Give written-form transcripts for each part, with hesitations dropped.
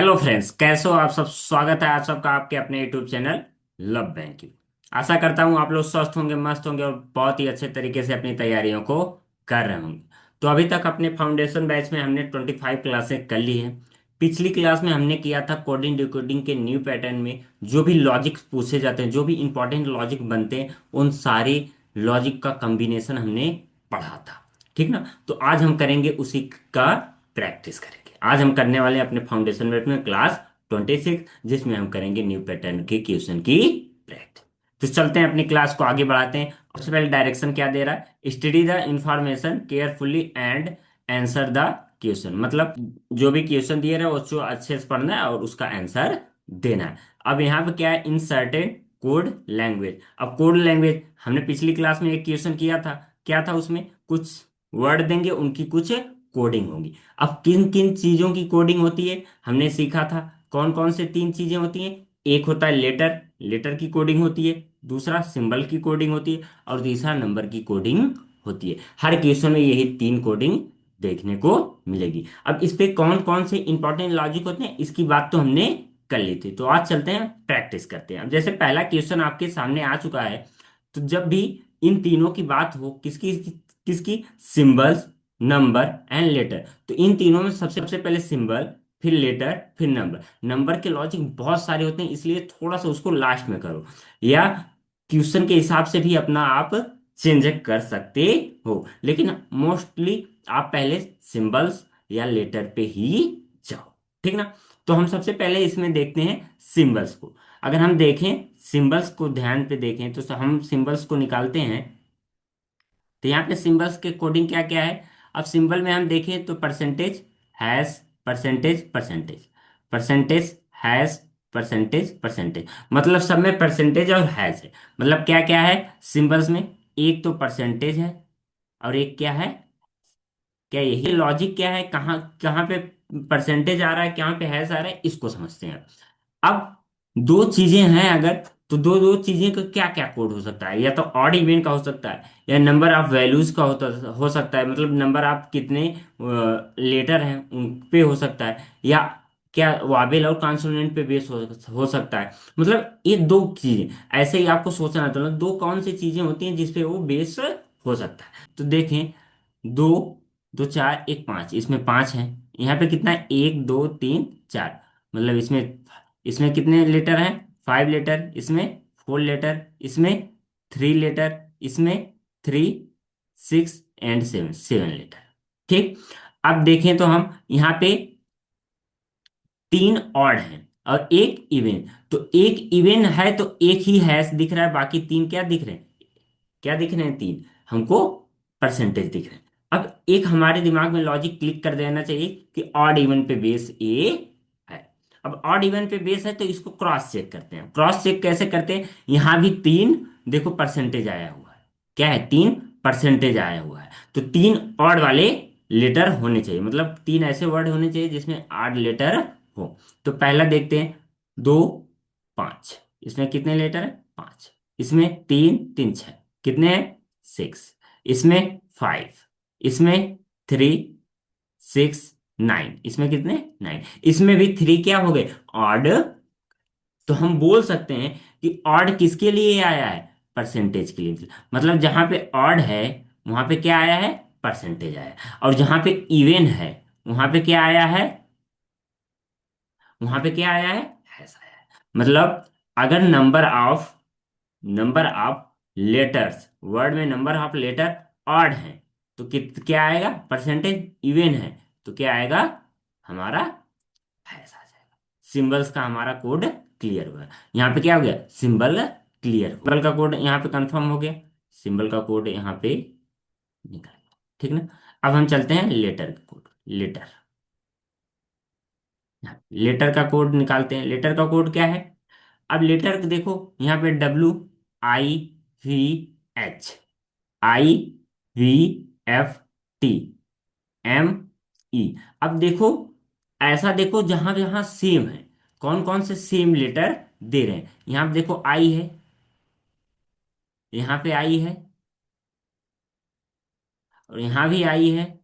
Hello friends, कैसे हो आप सब। स्वागत है आप सबका आपके अपने यूट्यूब चैनल लव बैंकिंग। आशा करता हूँ आप लोग स्वस्थ होंगे, मस्त होंगे और बहुत ही अच्छे तरीके से अपनी तैयारियों को कर रहे होंगे। तो अभी तक अपने फाउंडेशन बैच में हमने 25 क्लासें कर ली हैं। पिछली क्लास में हमने किया था कोडिंग डिकोडिंग के न्यू पैटर्न में जो भी लॉजिक पूछे जाते हैं, जो भी इंपॉर्टेंट लॉजिक बनते हैं, उन सारे लॉजिक का कम्बिनेशन हमने पढ़ा था। ठीक ना। तो आज हम करेंगे उसी का प्रैक्टिस करेंगे। आज हम करने वाले हैं अपने फाउंडेशन में क्लास 26, जिसमें हम करेंगे न्यू पैटर्न के क्वेश्चन की प्रैक्टिस। तो चलते हैं अपनी क्लास को आगे बढ़ाते हैं। सबसे पहले डायरेक्शन क्या दे रहा है, study the information carefully and answer the question. मतलब जो भी क्वेश्चन दिए रहे उसको अच्छे से पढ़ना है और उसका आंसर देना है। अब यहाँ पे क्या है, इन सर्टेन कोड लैंग्वेज। अब कोड लैंग्वेज हमने पिछली क्लास में एक क्वेश्चन किया था। क्या था उसमें, कुछ वर्ड देंगे, उनकी कुछ कोडिंग होगी। अब किन किन चीजों की कोडिंग होती है हमने सीखा था। कौन कौन से तीन चीजें होती हैं, एक होता है लेटर, लेटर की कोडिंग होती है। दूसरा सिंबल की कोडिंग होती है। और तीसरा नंबर की कोडिंग होती है। हर क्वेश्चन में यही तीन कोडिंग देखने को मिलेगी। अब इस पे कौन कौन से इंपॉर्टेंट लॉजिक होते हैं इसकी बात तो हमने कर ली थी। तो आज चलते हैं प्रैक्टिस करते हैं। अब जैसे पहला क्वेश्चन आपके सामने आ चुका है। तो जब भी इन तीनों की बात हो, किसकी किसकी, सिंबल्स, नंबर एंड लेटर। तो इन तीनों में सबसे सबसे पहले सिंबल, फिर लेटर, फिर नंबर। नंबर के लॉजिक बहुत सारे होते हैं, इसलिए थोड़ा सा उसको लास्ट में करो, या क्वेश्चन के हिसाब से भी अपना आप चेंज कर सकते हो। लेकिन मोस्टली आप पहले सिंबल्स या लेटर पे ही जाओ। ठीक ना। तो हम सबसे पहले इसमें देखते हैं सिंबल्स को। अगर हम देखें सिंबल्स को, ध्यान पे देखें तो हम सिंबल्स को निकालते हैं। तो यहाँ पे सिंबल्स के कोडिंग क्या क्या है। अब सिंबल में हम देखें तो percentage, hash, percentage, percentage, percentage, hash, percentage, percentage. मतलब सब में परसेंटेज और हैश है। मतलब क्या क्या है सिंबल्स में, एक तो परसेंटेज है और एक क्या है, क्या यही लॉजिक क्या है, कहाँ कहाँ पे परसेंटेज आ रहा है, कहाँ पे हैश आ रहा है, इसको समझते हैं। अब दो चीजें हैं अगर, तो दो दो चीजें का क्या क्या कोड हो सकता है। या तो ऑड इवन का हो सकता है, या नंबर ऑफ वैल्यूज का हो सकता है। मतलब नंबर ऑफ कितने लेटर हैं उन पे हो सकता है। या क्या वावेल और कॉन्सोनेंट पे बेस हो सकता है। मतलब ये दो चीजें ऐसे ही आपको सोचना था ना, दो कौन सी चीजें होती हैं जिसपे वो बेस हो सकता है। तो देखें, दो, दो चार एक पाँच, इसमें पाँच है। यहाँ पे कितना है, एक दो तीन चार। मतलब इसमें इसमें कितने लेटर हैं, 5 लेटर। इसमें 4 लेटर। इसमें 3 लेटर। इसमें 3, 6 एंड 7, 7 लेटर। ठीक। अब देखें तो हम यहाँ पे तीन ऑड हैं और एक इवन। तो एक इवन है तो एक ही हैश दिख रहा है, बाकी तीन क्या दिख रहे हैं, क्या दिख रहे हैं, तीन हमको परसेंटेज दिख रहे हैं। अब एक हमारे दिमाग में लॉजिक क्लिक कर देना चाहिए कि ऑड इवन पे बेस ए है। अब ऑड इवन पे बेस है तो इसको क्रॉस चेक करते हैं। क्रॉस चेक कैसे करते हैं, यहां भी तीन, देखो परसेंटेज आया हुआ है, क्या है, तीन परसेंटेज आया हुआ है। तो तीन ऑड वाले लेटर होने चाहिए। मतलब तीन ऐसे वर्ड होने चाहिए जिसमें ऑड लेटर हो। तो पहला देखते हैं, दो, पांच। इसमें कितने लेटर है, पांच। इसमें तीन, तीन छह, कितने हैं, 6। इसमें 5। इसमें 3, 6, 9। इसमें कितने, 9। इसमें भी थ्री क्या हो गए, ऑड। तो हम बोल सकते हैं कि ऑड किसके लिए आया है, परसेंटेज के लिए। मतलब जहां पे ऑड है वहां पे क्या आया है, परसेंटेज आया है। और जहां पे इवन है वहां पे क्या आया है, वहां पे क्या आया है, हैश आया है। मतलब अगर नंबर ऑफ लेटर्स, वर्ड में नंबर ऑफ लेटर ऑड है तो क्या आएगा, परसेंटेज इवन है तो क्या आएगा, हमारा हैश आ जाएगा। सिंबल्स का हमारा कोड क्लियर हुआ। यहाँ पे क्या हो गया, सिंबल क्लियर, सिंबल का कोड यहाँ पे कंफर्म हो गया। सिंबल का कोड यहाँ पे निकल गया। ठीक ना। अब हम चलते हैं लेटर का कोड। लेटर, लेटर का कोड निकालते हैं। लेटर का कोड क्या है। अब लेटर देखो, यहाँ पे WIVH, IVFT, ME। अब देखो, ऐसा देखो जहां जहां सेम है, कौन कौन से सेम लेटर दे रहे हैं। यहाँ पे देखो आई है, यहाँ पे आई है, और यहाँ भी आई है,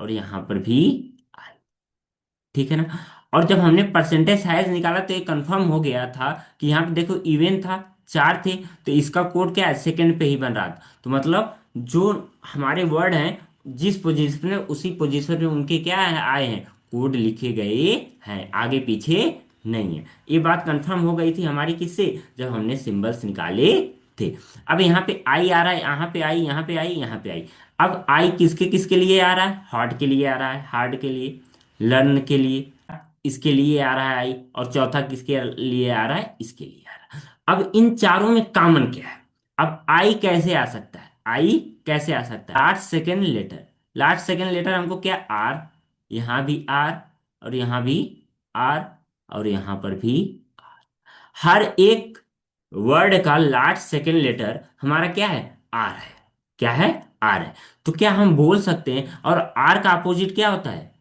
और यहाँ पर भी आई। ठीक है ना। और जब हमने परसेंटेज साइज निकाला तो ये कंफर्म हो गया था कि यहाँ पे देखो इवन था, चार थे, तो इसका कोड क्या है, सेकंड पे ही बन रहा था। तो मतलब जो हमारे वर्ड हैं जिस पोजीशन में, उसी पोजीशन में उनके क्या है, आए हैं, कोड लिखे गए हैं, आगे पीछे नहीं है। ये बात कंफर्म हो गई थी हमारी किससे, जब हमने सिंबल्स निकाले थे। अब यहाँ पे आई आ रहा है, यहाँ पे आई, यहाँ पे आई, यहाँ पे आई। अब आई किसके किसके लिए आ रहा है, हार्ड के लिए आ रहा है, हार्ड के लिए, लर्न के लिए, इसके लिए आ रहा है आई, और चौथा किसके लिए आ रहा है, इसके लिए आ रहा है। अब इन चारों में कॉमन क्या है, अब आई कैसे आ सकता है, आई कैसे आ सकता है, last second letter, last second letter हमको क्या, आर, यहां भी आर, और यहां भी आर, और यहां पर भी, हर एक वर्ड का लास्ट सेकेंड लेटर हमारा क्या है, आर है, क्या है, आर है। तो क्या हम बोल सकते हैं, और आर का अपोजिट क्या होता है,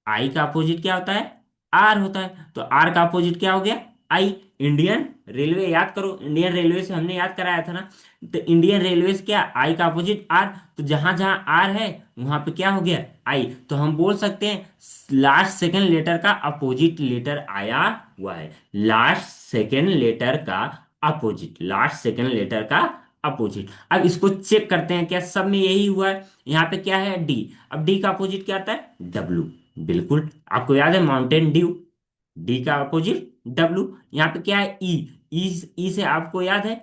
आई का अपोजिट क्या होता है, आर होता है। तो आर का अपोजिट क्या हो गया, आई। इंडियन रेलवे याद करो, इंडियन रेलवे से हमने याद कराया था ना। तो इंडियन रेलवे से क्या, आई का अपोजिट आर। तो जहां जहां आर है वहां पे क्या हो गया, आई। तो हम बोल सकते हैं लास्ट सेकंड लेटर का अपोजिट लेटर आया हुआ है, लास्ट सेकंड लेटर का अपोजिट, लास्ट सेकंड लेटर का अपोजिट। अब इसको चेक करते हैं क्या सब में यही हुआ है। यहाँ पे क्या है, डी। अब डी का अपोजिट क्या आता है, डब्ल्यू। बिल्कुल, आपको याद है माउंटेन ड्यू, डी का अपोजिट डब्ल्यू। यहाँ पे क्या है, ई। ई से आपको याद है,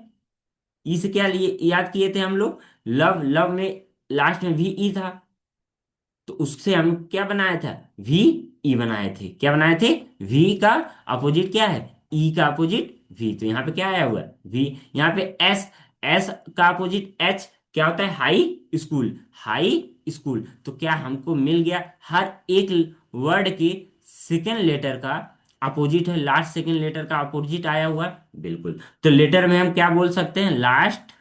ई से क्या लिए याद किए थे हम लोग, लव, लव में लास्ट में भी ई था, तो उससे हम क्या बनाया था, वी ई बनाए थे, क्या बनाए थे, वी का अपोजिट क्या है, ई का अपोजिट वी। तो यहाँ पे क्या आया हुआ है, वी। यहाँ पे एस, एस का अपोजिट एच क्या होता है, हाई स्कूल, हाई स्कूल। तो क्या हमको मिल गया, हर एक वर्ड के सेकेंड लेटर का अपोजिट है, लास्ट सेकेंड लेटर का अपोजिट आया हुआ है, बिल्कुल। तो लेटर में हम क्या बोल सकते हैं, लास्ट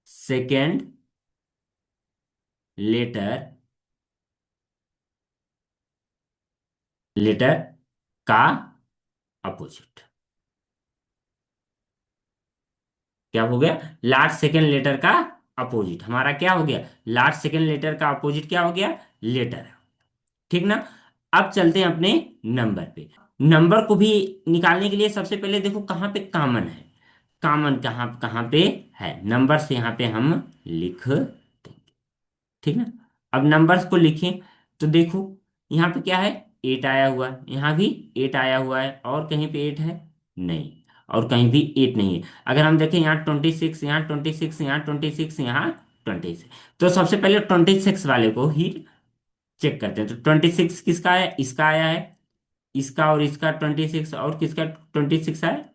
सेकेंड लेटर, लेटर का अपोजिट, क्या हो गया, लास्ट सेकेंड लेटर का अपोजिट हमारा क्या हो गया, लास्ट सेकेंड लेटर का अपोजिट क्या हो गया, लेटर। ठीक ना। अब चलते हैं अपने नंबर पे। नंबर को भी निकालने के लिए सबसे पहले देखो कहाँ पे कॉमन है, कॉमन कहाँ कहाँ पे है, नंबर से यहाँ पे हम लिख देंगे। ठीक ना। अब नंबर्स को लिखें तो देखो यहाँ पे क्या है, एट आया हुआ है, यहाँ भी एट आया हुआ है, और कहीं पे एट है, नहीं, और कहीं भी एट नहीं है। अगर हम देखें यहाँ 26, यहाँ 26, यहाँ 26, यहाँ 26, तो सबसे पहले 26 वाले को ही चेक करते हैं। तो 26 किसका है, इसका आया है, इसका और इसका 26, और किसका 26 है।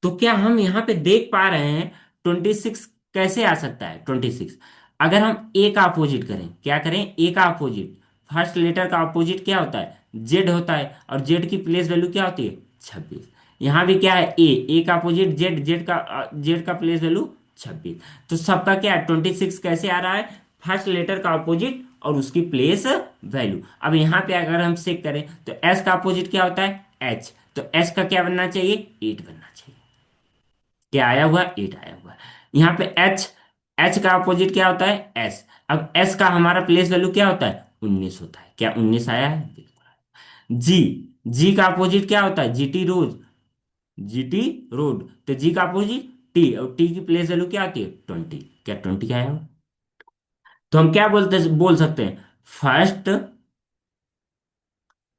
तो क्या हम यहाँ पे देख पा रहे हैं 26 कैसे आ सकता है, 26 अगर हम ए का अपोजिट करें, क्या करें, ए का अपोजिट, फर्स्ट लेटर का अपोजिट क्या होता है, जेड होता है, और जेड की प्लेस वैल्यू क्या होती है, 26। यहाँ भी क्या है, ए का अपोजिट जेड, जेड का प्लेस वैल्यू 26। तो सबका क्या है, 26 कैसे आ रहा है, फर्स्ट लेटर का अपोजिट और उसकी प्लेस वैल्यू। अब यहाँ पे अगर हम चेक करें तो एस का अपोजिट क्या होता है, एच। तो एस का क्या बनना चाहिए, 8 बनना चाहिए, क्या आया हुआ, 8 आया हुआ है। यहाँ पे एच, एच का अपोजिट क्या होता है, एस। अब एस का हमारा प्लेस वैल्यू क्या होता है, 19 होता है, क्या 19 आया है, बिल्कुल। जी, जी का अपोजिट क्या होता है, जीटी रोज, जीटी रोड। तो जी का अपोजिट टी, और टी की प्लेस वैल्यू क्या आती है, 20, क्या 20 आया हो। तो हम क्या बोल सकते हैं, फर्स्ट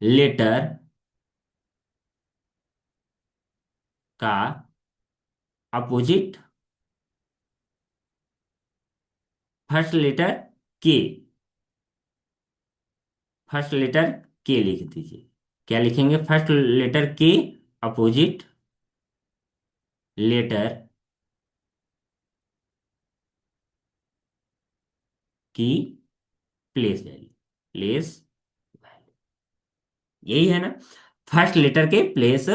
लेटर का अपोजिट, फर्स्ट लेटर के, फर्स्ट लेटर के लिख दीजिए। क्या लिखेंगे, फर्स्ट लेटर के अपोजिट लेटर की प्लेस वैल्यू, प्लेस वैल्यू, यही है ना, फर्स्ट लेटर के प्लेस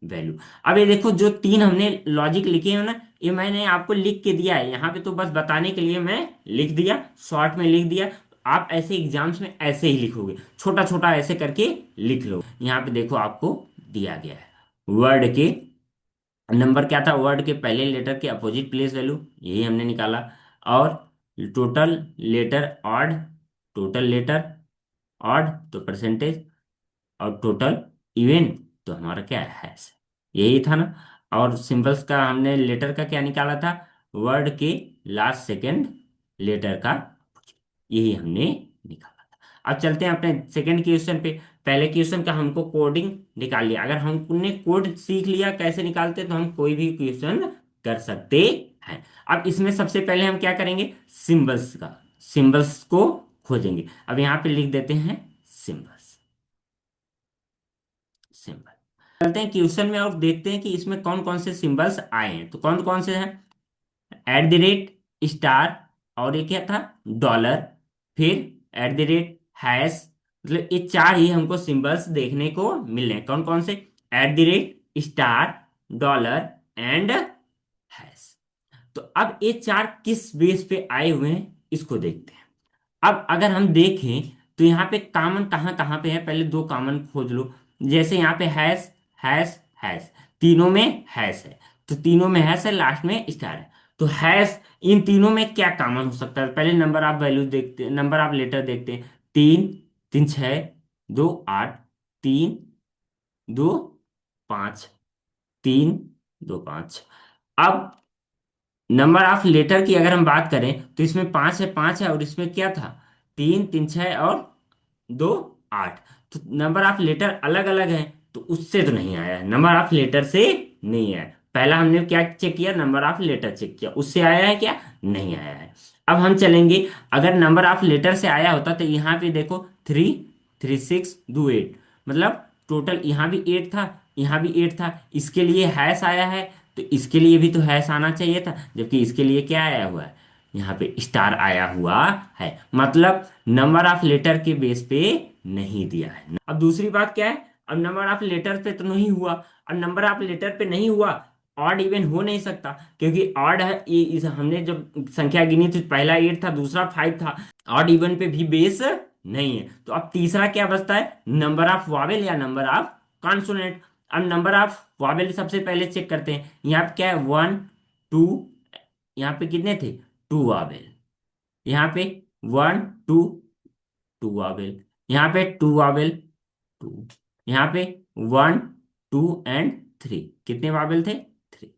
वैल्यू। अब ये देखो जो तीन हमने लॉजिक लिखे हैं ना, ये मैंने आपको लिख के दिया है यहाँ पे, तो बस बताने के लिए मैं लिख दिया, शॉर्ट में लिख दिया। आप ऐसे एग्जाम्स में ऐसे ही लिखोगे, छोटा छोटा ऐसे करके लिख लो। यहाँ पे देखो आपको दिया गया है, वर्ड के नंबर क्या था, वर्ड के पहले लेटर के अपोजिट प्लेस वैल्यू, यही हमने निकाला। और total letter odd, total letter odd तो परसेंटेज, और टोटल इवन तो हमारा क्या है हैश, यही था ना। और सिंबल्स का हमने लेटर का क्या निकाला था, वर्ड के लास्ट सेकंड लेटर का, यही हमने निकाला था। अब चलते हैं अपने सेकंड क्वेश्चन पे। पहले क्वेश्चन का हमको कोडिंग निकाल लिया, अगर हमने कोड सीख लिया कैसे निकालते तो हम कोई भी क्वेश्चन कर सकते हैं। अब इसमें सबसे पहले हम क्या करेंगे, सिंबल्स का, सिंबल्स को खोजेंगे। अब यहाँ पे लिख देते हैं सिंबल्स, सिंबल। चलते हैं क्वेश्चन में और देखते हैं कि इसमें कौन कौन से सिंबल्स आए हैं। तो कौन कौन से हैं, एट द रेट, स्टार, और ये क्या था, डॉलर, फिर एट द रेट, हैश। मतलब ये चार ही हमको सिंबल्स देखने को मिल रहे हैं। कौन कौन से, at the rate, star, dollar and hash. तो अब ये चार किस बेस पे आए हुए हैं इसको देखते हैं। अब अगर हम देखें तो यहाँ पे कॉमन कहाँ कहाँ पे है, पहले दो कॉमन खोज लो। जैसे यहाँ पे हैश, हैश, हैश, तीनों में हैश है, तो तीनों में हैश है, लास्ट में स्टार है। तो हैश, इन तीनों में क्या कॉमन हो सकता है, पहले नंबर ऑफ वैल्यूज देखते हैं, नंबर ऑफ लेटर देखते हैं। तीन, तीन छः, दो आठ, तीन, दो पाँच, तीन, दो पाँच। अब नंबर ऑफ लेटर की अगर हम बात करें तो इसमें पांच है, पांच है, और इसमें क्या था, तीन, तीन छः और दो आठ। तो नंबर ऑफ लेटर अलग अलग है, तो उससे तो नहीं आया है, नंबर ऑफ लेटर से नहीं आया। पहला हमने क्या चेक किया, नंबर ऑफ लेटर चेक किया, उससे आया है क्या, नहीं आया है। अब हम चलेंगे, अगर नंबर ऑफ लेटर से आया होता तो यहाँ पे देखो, थ्री, थ्री सिक्स दो एट, मतलब टोटल यहाँ भी एट था, यहाँ भी एट था, इसके लिए हैश आया है, तो इसके लिए भी तो हैश आना चाहिए था, जबकि इसके लिए क्या आया हुआ है, यहाँ पे स्टार आया हुआ है। मतलब नंबर ऑफ लेटर के बेस पे नहीं दिया है। अब दूसरी बात क्या है, अब नंबर ऑफ लेटर पे तो नहीं हुआ, अब नंबर ऑफ लेटर पे नहीं हुआ, ऑड इवन हो नहीं सकता, क्योंकि ऑड है ये, इस हमने जब संख्या गिनी थी पहला एट था, दूसरा फाइव था, ऑड इवन पे भी बेस नहीं है। तो अब तीसरा क्या बचता है, नंबर ऑफ वावेल या नंबर ऑफ कॉन्सोनेंट। अब नंबर ऑफ वावेल सबसे पहले चेक करते हैं, यहाँ पे क्या है, वन, टू, यहाँ पे कितने थे, टू वावेल, यहाँ पे वन, टू, टू वावेल, यहाँ पे टू वावेल, टू, यहाँ पे वन, टू एंड थ्री, कितने वावेल थे, थ्री।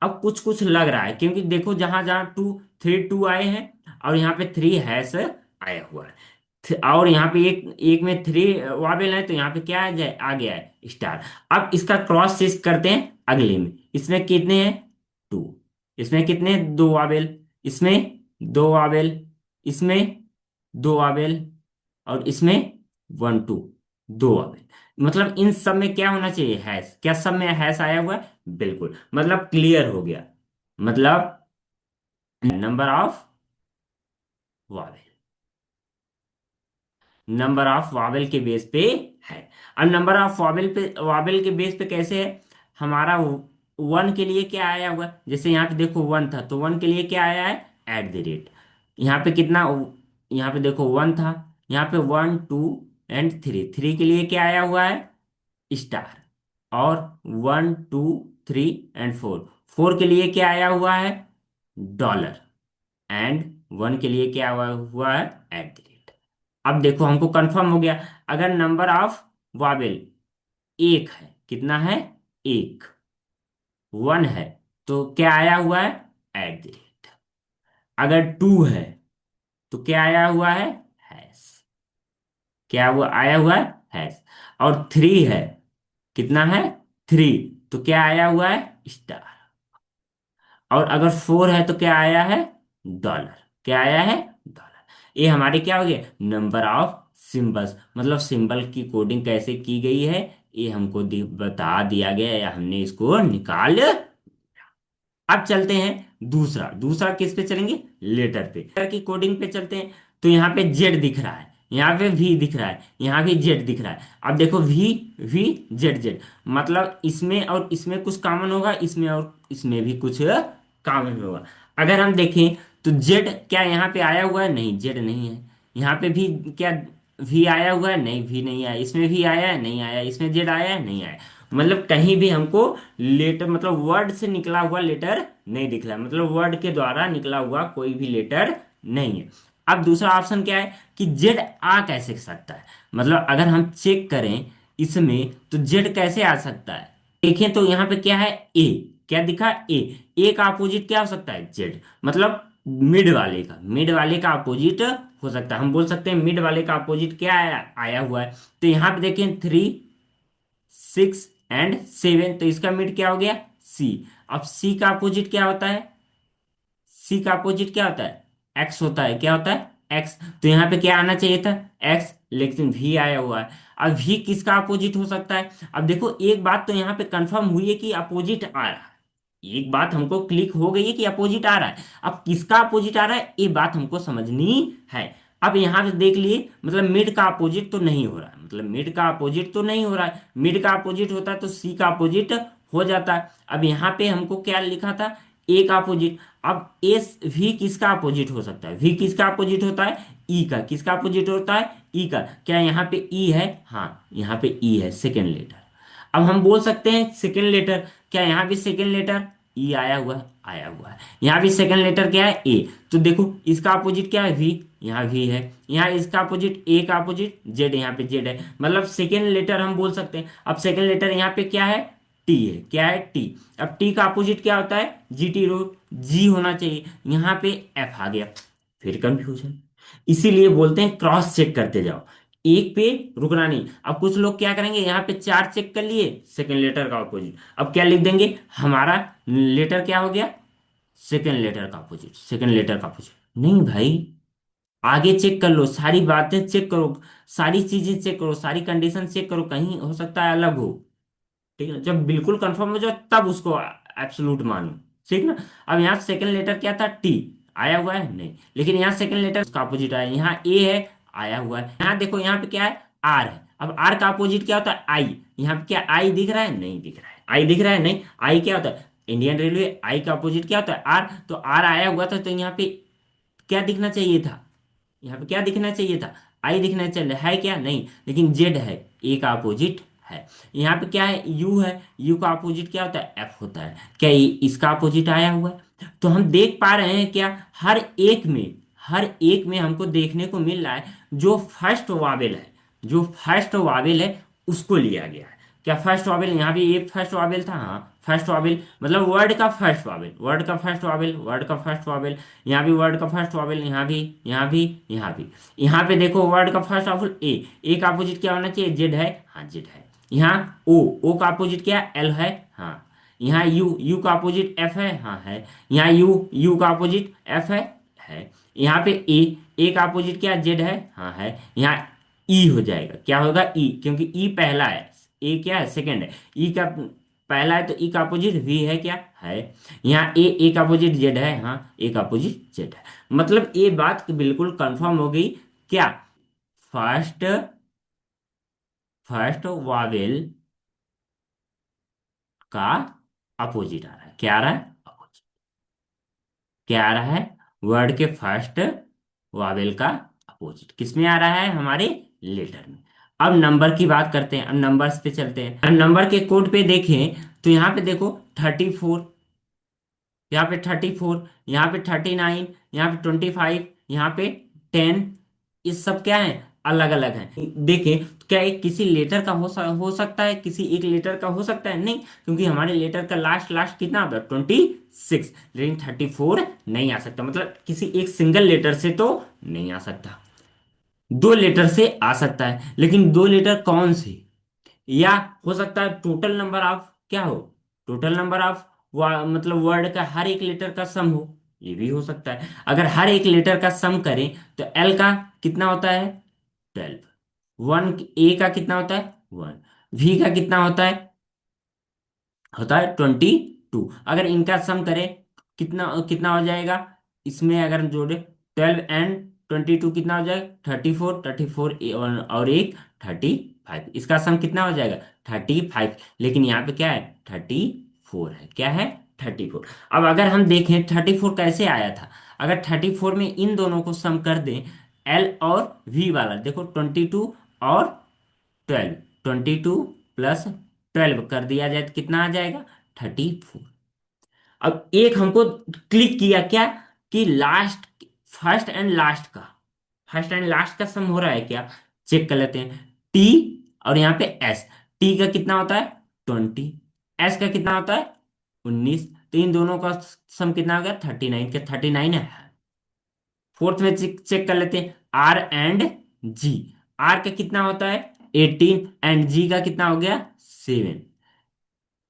अब कुछ कुछ लग रहा है, क्योंकि देखो जहां जहां टू, थ्री टू आए हैं, और यहाँ पे थ्री हैश आया हुआ है, और यहाँ पे एक एक में थ्री वावेल है, तो यहाँ पे क्या आ जाए, आ गया है स्टार। अब इसका क्रॉस चेक करते हैं अगले में, इसमें कितने हैं, टू, इसमें कितने, दो वावेल, इसमें दो वावेल, इसमें दो वावेल, और इसमें वन, टू, दो वावेल। मतलब इन सब में क्या होना चाहिए, हैश। क्या सब में हैश आया हुआ है, बिल्कुल, मतलब क्लियर हो गया। मतलब number of Wavell, number of Wavell के बेस पे है। अब नंबर ऑफ वावेल पे, वावेल के बेस पे कैसे है, हमारा वन के लिए क्या आया हुआ है? जैसे यहाँ पे देखो वन था, तो वन के लिए क्या आया है, एट द रेट। यहाँ पे कितना, यहाँ पे देखो वन था, यहाँ पे one, two and three, three के लिए क्या आया हुआ है, स्टार। और one, two, three and four, four के लिए क्या आया हुआ है, डॉलर। एंड वन के लिए क्या हुआ है, एट द रेट। अब देखो हमको कंफर्म हो गया, अगर नंबर ऑफ वावेल एक है, कितना है, एक, वन है, तो क्या आया हुआ है, एट द रेट। अगर टू है तो क्या आया हुआ है, हैश। क्या वो आया हुआ है, हैश। और थ्री है, कितना है, थ्री, तो क्या आया हुआ है, स्टार। और अगर फोर है तो क्या आया है, डॉलर। क्या आया है, डॉलर। ये हमारे क्या हो गया, नंबर ऑफ सिंबल्स, मतलब सिंबल की कोडिंग कैसे की गई है, ये हमको बता दिया गया, या हमने इसको निकाल। अब चलते हैं दूसरा, दूसरा किस पे चलेंगे, लेटर पे, लेटर की कोडिंग पे चलते हैं। तो यहाँ पे जेड दिख रहा है, यहाँ पे वी दिख रहा है, यहाँ भी जेड दिख रहा है। अब देखो वी, वी, जेड, जेड, मतलब इसमें और इसमें कुछ कॉमन होगा, इसमें और इसमें भी कुछ कॉमन होगा। अगर हम देखें तो जेड क्या यहाँ पे आया हुआ है, नहीं, जेड नहीं है। यहाँ पे भी क्या वी आया हुआ है, नहीं, वी नहीं आया। इसमें भी आया है, नहीं आया। इसमें जेड आया है, नहीं आया। मतलब कहीं भी हमको लेटर, मतलब वर्ड से निकला हुआ लेटर नहीं दिख रहा है, मतलब वर्ड के द्वारा निकला हुआ कोई भी लेटर नहीं है। अब दूसरा ऑप्शन क्या है कि जेड आ कैसे सकता है, मतलब अगर हम चेक करें इसमें तो जेड कैसे आ सकता है। देखें तो यहाँ पे क्या है, ए, क्या दिखा, ए का अपोजिट क्या हो सकता है, जेड, मतलब मिड वाले का अपोजिट हो सकता है। हम बोल सकते हैं मिड वाले का अपोजिट क्या आया हुआ है। तो यहाँ पे देखें 3, 6 एंड 7, तो इसका मिड क्या हो गया, सी। अब सी का अपोजिट क्या होता है, सी का अपोजिट क्या होता है, एक्स होता है, क्या होता है, एक्स। तो यहाँ पे क्या आना चाहिए था, एक्स, लेकिन वी आया हुआ है। अब वी किसका अपोजिट हो सकता है। अब देखो एक बात तो यहाँ पे कंफर्म हुई है कि अपोजिट आ रहा है, एक बात हमको क्लिक हो गई है कि अपोजिट आ रहा है। अब किसका अपोजिट आ रहा है ये बात हमको समझनी है। अब यहाँ पे देख लिए, मतलब मिड का अपोजिट तो नहीं हो रहा है, मतलब मिड का अपोजिट तो नहीं हो रहा है, मिड का अपोजिट होता है तो सी का अपोजिट हो जाता है। अब यहाँ पे हमको क्या लिखा था, ए का अपोजिट। अब एस भी किसका अपोजिट हो सकता है, वी किसका अपोजिट होता है, ई का। किसका अपोजिट होता है, ई का। क्या यहाँ पे ई है, हाँ यहाँ पे ई है, सेकेंड लेटर। अब हम बोल सकते हैं सेकेंड लेटर, क्या यहाँ भी सेकेंड लेटर ई आया हुआ है, आया हुआ है। यहाँ भी सेकेंड लेटर क्या है, ए। तो देखो इसका अपोजिट क्या है, वी, यहाँ वी है। यहाँ इसका अपोजिट, ए का अपोजिट जेड, यहाँ पे जेड है, मतलब सेकेंड लेटर हम बोल सकते हैं। अब सेकेंड लेटर यहाँ पे क्या है, टी है, क्या है, टी। अब टी का अपोजिट क्या होता है, जी टी रूट, जी होना चाहिए, यहाँ पे एफ आ गया, फिर कंफ्यूजन। इसीलिए बोलते हैं क्रॉस चेक करते जाओ, एक पे रुकना नहीं। अब कुछ लोग क्या करेंगे, यहाँ पे चार चेक कर लिए, सेकेंड लेटर का अपोजिट, अब क्या लिख देंगे, हमारा लेटर क्या हो गया, सेकेंड लेटर का अपोजिट, सेकेंड लेटर का अपोजिट। नहीं भाई, आगे चेक कर लो, सारी बातें चेक करो, सारी चीजें चेक करो, सारी कंडीशन चेक करो, कहीं हो सकता है अलग हो। ठीक है, जब बिल्कुल कंफर्म हो जाए तब उसको एब्सोल्यूट मानो। ठीक ना। अब यहाँ सेकंड लेटर क्या था, टी, आया हुआ है नहीं, लेकिन यहाँ सेकंड लेटर उसका अपोजिट आया, यहाँ ए है, आया हुआ है। यहाँ देखो यहाँ पे क्या है, आर है। अब आर का अपोजिट क्या होता है, आई। यहाँ पे क्या आई दिख रहा है, नहीं दिख रहा है, आई दिख रहा है नहीं। आई क्या होता है, इंडियन रेलवे, आई का अपोजिट क्या होता है, आर। तो आर आया हुआ था, तो यहाँ पे क्या दिखना चाहिए था, यहाँ पे क्या दिखना चाहिए था, आई दिखना चाहिए, है क्या, नहीं, लेकिन जेड है, ए का अपोजिट है। यहाँ पे क्या है, यू है, यू का अपोजिट क्या होता है, एफ होता है। क्या इसका अपोजिट आया हुआ है। तो हम देख पा रहे हैं क्या, हर एक में हमको देखने को मिल रहा है जो फर्स्ट वावेल है, जो फर्स्ट वावेल है उसको लिया गया है। क्या फर्स्ट वावेल, यहाँ भी एक फर्स्ट वावेल था, हाँ फर्स्ट वावेल, मतलब वर्ड का फर्स्ट वावेल, वर्ड का फर्स्ट वावेल, वर्ड का फर्स्ट वावेल। यहाँ भी वर्ड का फर्स्ट वावेल, यहाँ भी, यहाँ भी, यहाँ भी। यहाँ पे देखो वर्ड का फर्स्ट वावेल ए का अपोजिट क्या होना चाहिए, जेड है, हाँ जेड है। यहाँ ओ का अपोजिट क्या है, एल है, हाँ। यहाँ यू का अपोजिट एफ है, हाँ है। यहाँ यू का अपोजिट एफ है। यहाँ पे ए का अपोजिट क्या, जेड है, हाँ है। यहाँ ई हो जाएगा, क्या होगा, ई, क्योंकि ई पहला है, ए क्या है, सेकंड है। ई का पहला है तो ई का अपोजिट वी है, क्या है। यहाँ ए का अपोजिट जेड है, हाँ ए का अपोजिट जेड है। मतलब ये बात बिल्कुल कंफर्म हो गई, क्या फर्स्ट फर्स्ट वावेल का अपोजिट आ रहा है, क्या आ रहा है, अपोजिट। क्या आ रहा है, वर्ड के फर्स्ट वावेल का अपोजिट किसमें आ रहा है, हमारे लेटर में। अब नंबर की बात करते हैं, अब नंबर्स पे चलते हैं। अब नंबर के कोड पे देखें तो यहाँ पे देखो 34, यहाँ पे 34, यहाँ पे 39, यहाँ पे 25, यहाँ पे 10। ये सब क्या है, अलग अलग है। देखें तो क्या एक किसी लेटर का हो सकता है, किसी एक लेटर का हो सकता है, नहीं, क्योंकि हमारे लेटर का लास्ट लास्ट कितना होता है, 26। लेकिन 34 नहीं आ सकता, मतलब किसी एक सिंगल लेटर से तो नहीं आ सकता, दो लेटर से आ सकता है, लेकिन दो लेटर कौन से, या हो सकता है टोटल नंबर ऑफ क्या हो, टोटल नंबर ऑफ मतलब वर्ड का हर एक लेटर का सम हो, ये भी हो सकता है। अगर हर एक लेटर का सम करें तो एल का कितना होता है, 12। वन, ए का कितना होता है, 1। वी का कितना होता है 22। अगर इनका सम करें कितना कितना हो जाएगा, इसमें अगर हम जोड़े 12 एंड 22 कितना हो जाएगा, 34, 34 और एक 35, इसका सम कितना हो जाएगा, 35। लेकिन यहाँ पे क्या है, 34 है, क्या है, 34। अब अगर हम देखें 34 कैसे आया था, अगर 34 में इन दोनों को सम कर दें, एल और वी वाला, देखो 22 और 12, 22 + 12 कर दिया जाए तो कितना आ जाएगा, 34। अब एक हमको क्लिक किया क्या, कि लास्ट, फर्स्ट एंड लास्ट का, फर्स्ट एंड लास्ट का सम हो रहा है क्या, चेक कर लेते हैं। टी और यहाँ पे एस, टी का कितना होता है 20, एस का कितना होता है 19, तो इन दोनों का सम कितना हो गया 39, क्या 39 है। फोर्थ में चेक चेक कर लेते हैं आर एंड जी, आर का कितना होता है 18 एंड जी का कितना हो गया 7,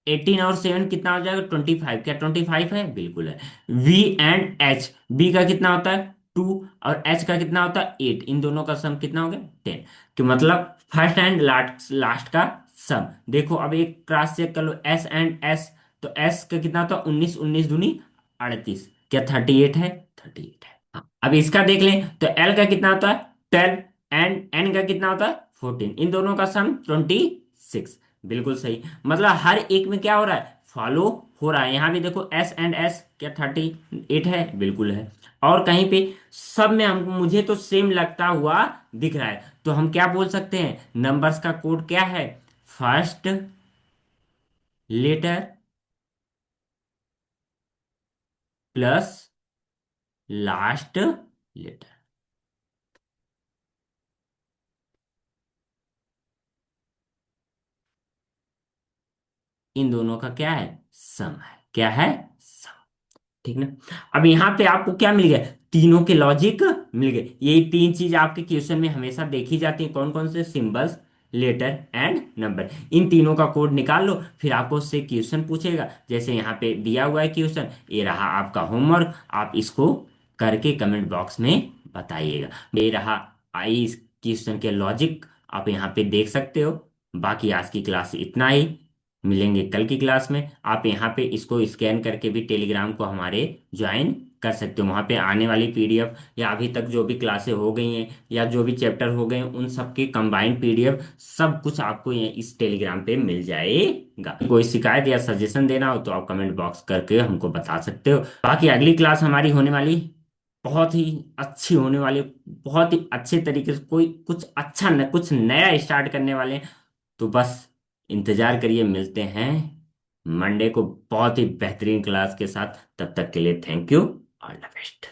18 और 7 कितना हो जाएगा 25, क्या 25 है, बिल्कुल है। वी एंड एच, बी का कितना होता है 2 और एच का कितना होता है 8, इन दोनों का सम कितना हो गया 10, कि मतलब फर्स्ट एंड लास्ट लास्ट का सम। देखो अब एक क्रॉस चेक कर लो एस एंड एस, तो एस का कितना होता है 19, 19 दूनी 38, क्या 38 है, 38 है। हाँ, अब इसका देख लें तो एल का कितना होता है 12 एंड एन का कितना होता है 14, इन दोनों का सम 26, बिल्कुल सही। मतलब हर एक में क्या हो रहा है फॉलो हो रहा है। यहां भी देखो एस एंड एस, क्या 38 है, बिल्कुल है। और कहीं पे सब में हम मुझे तो सेम लगता हुआ दिख रहा है, तो हम क्या बोल सकते हैं नंबर्स का कोड क्या है, first letter plus last letter, इन दोनों का क्या है सम है, क्या है सम, ठीक ना। अब यहाँ पे आपको क्या मिल गया, तीनों के लॉजिक मिल गए। यही तीन चीज आपके क्वेश्चन में हमेशा देखी जाती है, कौन कौन से सिंबल्स, लेटर एंड नंबर, इन तीनों का कोड निकाल लो, फिर आपको उससे क्वेश्चन पूछेगा। जैसे यहाँ पे दिया हुआ है क्वेश्चन, ये रहा आपका होमवर्क, आप इसको करके कमेंट बॉक्स में बताइएगा। ये रहा आई इस क्वेश्चन के लॉजिक, आप यहाँ पे देख सकते हो। बाकी आज की क्लास इतना ही, मिलेंगे कल की क्लास में। आप यहाँ पे इसको स्कैन करके भी टेलीग्राम को हमारे ज्वाइन कर सकते हो, वहाँ पे आने वाली पीडीएफ या अभी तक जो भी क्लासें हो गई हैं या जो भी चैप्टर हो गए हैं उन सब की कंबाइंड पीडीएफ सब कुछ आपको ये इस टेलीग्राम पे मिल जाएगा। कोई शिकायत या सजेशन देना हो तो आप कमेंट बॉक्स करके हमको बता सकते हो। बाकी अगली क्लास हमारी होने वाली बहुत ही अच्छी होने वाली, बहुत ही अच्छे तरीके से, कोई कुछ अच्छा न कुछ नया स्टार्ट करने वाले हैं। तो बस इंतजार करिए, मिलते हैं मंडे को बहुत ही बेहतरीन क्लास के साथ। तब तक के लिए thank you, all the best.